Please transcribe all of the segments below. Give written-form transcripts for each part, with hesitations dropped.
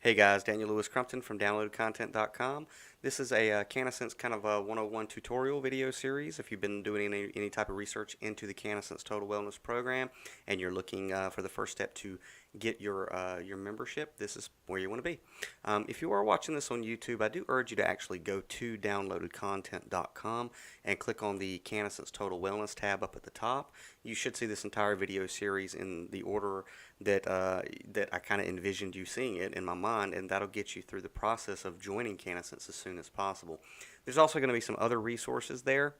Hey guys, Daniel Lewis Crumpton from downloadedcontent.com. This is a CannaSense kind of a 101 tutorial video series. If you've been doing any type of research into the CannaSense Total Wellness program and you're looking for the first step to get your membership, this is where you want to be. If you are watching this on YouTube, I do urge you to actually go to downloadedcontent.com and click on the CannaSense Total Wellness tab up at the top. You should see this entire video series in the order that I kind of envisioned you seeing it in my mind, and that'll get you through the process of joining CannaSense as soon as possible. There's also going to be some other resources there,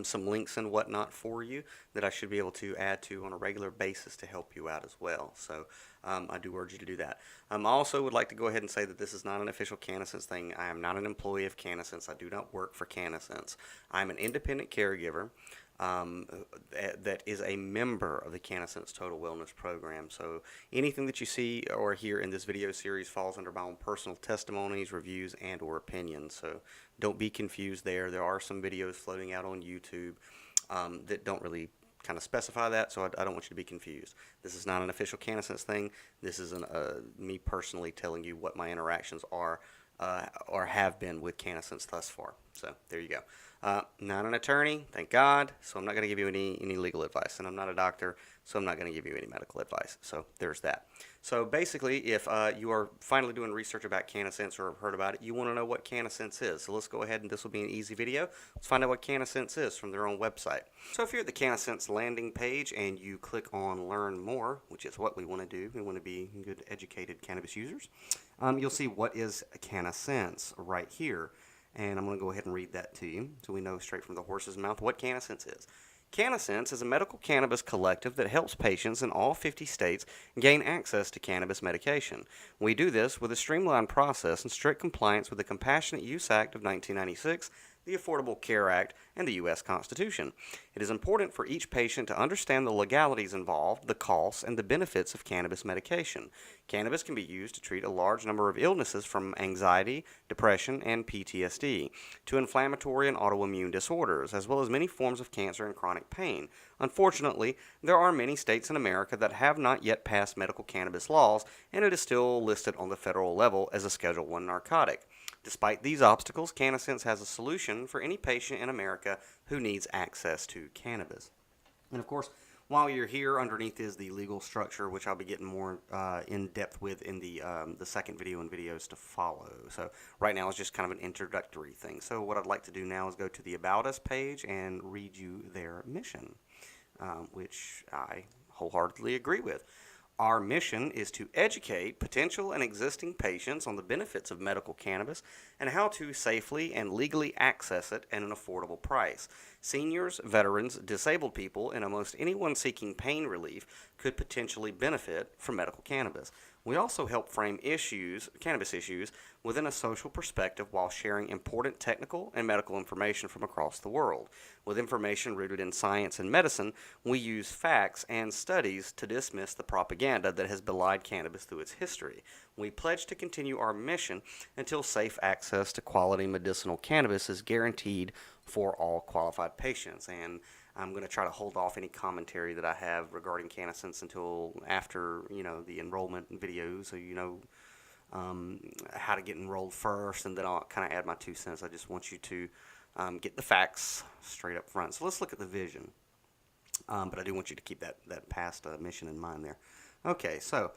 some links and whatnot for you that I should be able to add to on a regular basis to help you out as well. So I do urge you to do that. I also would like to go ahead and say that this is not an official CannaSense thing. I am not an employee of CannaSense. I do not work for CannaSense. I'm an independent caregiver that is a member of the CannaSense Total Wellness program. So anything that you see or hear in this video series falls under my own personal testimonies, reviews, and or opinions. So don't be confused there. There are some videos floating out on YouTube that don't really kind of specify that, so I don't want you to be confused. This is not an official CannaSense thing. This is me personally telling you what my interactions are or have been with CannaSense thus far. So there you go. Not an attorney, thank God, so I'm not going to give you any legal advice, and I'm not a doctor, so I'm not going to give you any medical advice. So there's that. So basically, if you are finally doing research about CannaSense or have heard about it, you want to know what CannaSense is. So let's go ahead, and this will be an easy video. Let's find out what CannaSense is from their own website. So if you're at the CannaSense landing page and you click on Learn More, which is what we want to do, we want to be good, educated cannabis users, you'll see what is CannaSense right here. And I'm going to go ahead and read that to you so we know straight from the horse's mouth what CannaSense is. CannaSense is a medical cannabis collective that helps patients in all 50 states gain access to cannabis medication. We do this with a streamlined process and strict compliance with the Compassionate Use Act of 1996, the Affordable Care Act, and the U.S. Constitution. It is important for each patient to understand the legalities involved, the costs, and the benefits of cannabis medication. Cannabis can be used to treat a large number of illnesses from anxiety, depression, and PTSD, to inflammatory and autoimmune disorders, as well as many forms of cancer and chronic pain. Unfortunately, there are many states in America that have not yet passed medical cannabis laws, and it is still listed on the federal level as a Schedule I narcotic. Despite these obstacles, CannaSense has a solution for any patient in America who needs access to cannabis. And of course, while you're here, underneath is the legal structure, which I'll be getting more in depth with in the second video and videos to follow. So right now it's just kind of an introductory thing. So what I'd like to do now is go to the About Us page and read you their mission, which I wholeheartedly agree with. Our mission is to educate potential and existing patients on the benefits of medical cannabis and how to safely and legally access it at an affordable price. Seniors, veterans, disabled people, and almost anyone seeking pain relief could potentially benefit from medical cannabis. We also help frame cannabis issues, within a social perspective while sharing important technical and medical information from across the world. With information rooted in science and medicine, we use facts and studies to dismiss the propaganda that has belied cannabis through its history. We pledge to continue our mission until safe access to quality medicinal cannabis is guaranteed for all qualified patients. And I'm going to try to hold off any commentary that I have regarding CannaSense until after, the enrollment videos, so how to get enrolled first, and then I'll kind of add my 2 cents. I just want you to get the facts straight up front. So let's look at the vision. But I do want you to keep that past mission in mind there. Okay, so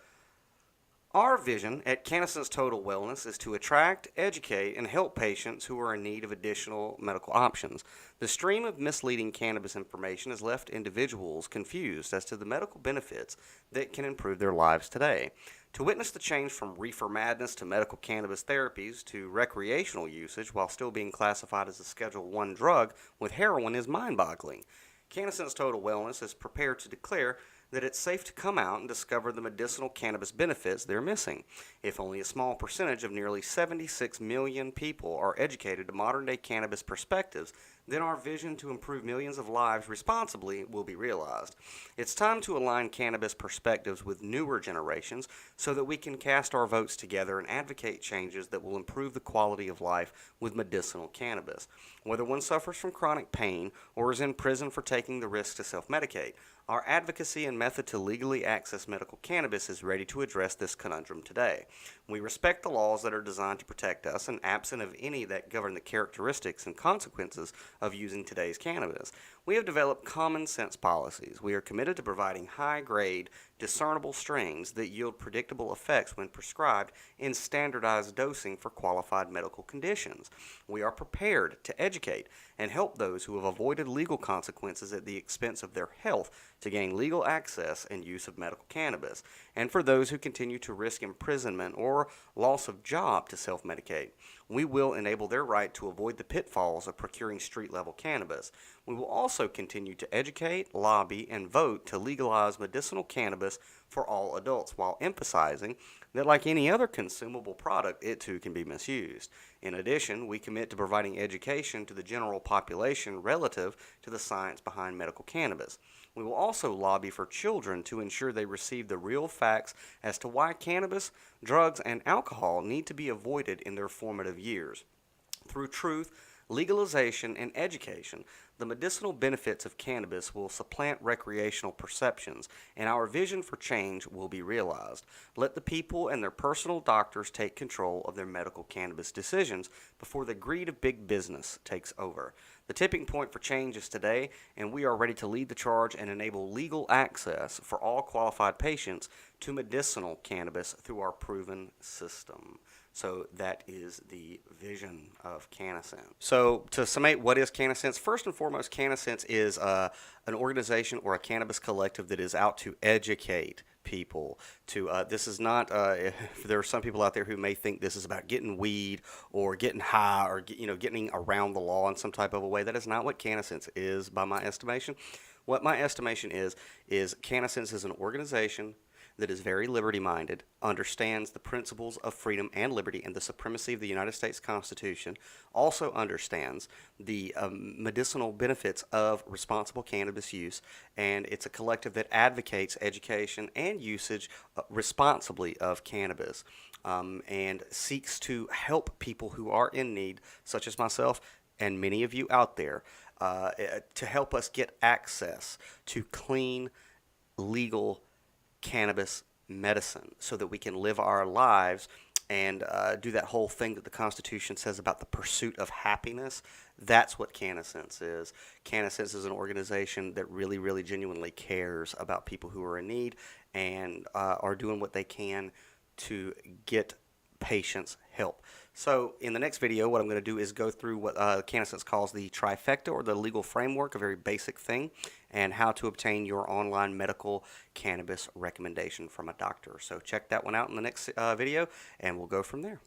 our vision at CannaSense Total Wellness is to attract, educate, and help patients who are in need of additional medical options. The stream of misleading cannabis information has left individuals confused as to the medical benefits that can improve their lives today. To witness the change from reefer madness to medical cannabis therapies to recreational usage while still being classified as a Schedule I drug with heroin is mind-boggling. CannaSense Total Wellness is prepared to declare that it's safe to come out and discover the medicinal cannabis benefits they're missing. If only a small percentage of nearly 76 million people are educated to modern-day cannabis perspectives, then our vision to improve millions of lives responsibly will be realized. It's time to align cannabis perspectives with newer generations so that we can cast our votes together and advocate changes that will improve the quality of life with medicinal cannabis. Whether one suffers from chronic pain or is in prison for taking the risk to self-medicate, our advocacy and method to legally access medical cannabis is ready to address this conundrum today. We respect the laws that are designed to protect us, and absent of any that govern the characteristics and consequences of using today's cannabis, we have developed common sense policies. We are committed to providing high-grade, discernible strains that yield predictable effects when prescribed in standardized dosing for qualified medical conditions. We are prepared to educate and help those who have avoided legal consequences at the expense of their health to gain legal access and use of medical cannabis, and for those who continue to risk imprisonment or loss of job to self-medicate. We will enable their right to avoid the pitfalls of procuring street-level cannabis. We will also continue to educate, lobby, and vote to legalize medicinal cannabis for all adults, while emphasizing that, like any other consumable product, it too can be misused. In addition, we commit to providing education to the general population relative to the science behind medical cannabis. We will also lobby for children to ensure they receive the real facts as to why cannabis, drugs, and alcohol need to be avoided in their formative years. Through truth, legalization, and education, the medicinal benefits of cannabis will supplant recreational perceptions, and our vision for change will be realized. Let the people and their personal doctors take control of their medical cannabis decisions before the greed of big business takes over. The tipping point for change is today, and we are ready to lead the charge and enable legal access for all qualified patients to medicinal cannabis through our proven system. So that is the vision of CannaSense. So to summate, what is CannaSense? First and foremost, CannaSense is an organization or a cannabis collective that is out to educate people. This is not. There are some people out there who may think this is about getting weed or getting high or getting around the law in some type of a way. That is not what CannaSense is, by my estimation. What my estimation is CannaSense is an organization that is very liberty-minded, understands the principles of freedom and liberty and the supremacy of the United States Constitution, also understands the medicinal benefits of responsible cannabis use, and it's a collective that advocates education and usage responsibly of cannabis, and seeks to help people who are in need, such as myself and many of you out there, to help us get access to clean, legal cannabis medicine so that we can live our lives and do that whole thing that the Constitution says about the pursuit of happiness. That's what CannaSense is. CannaSense is an organization that really, really genuinely cares about people who are in need and are doing what they can to get patients help. So in the next video, what I'm going to do is go through what CannaSense calls the trifecta, or the legal framework, a very basic thing, and how to obtain your online medical cannabis recommendation from a doctor. So check that one out in the next video, and we'll go from there.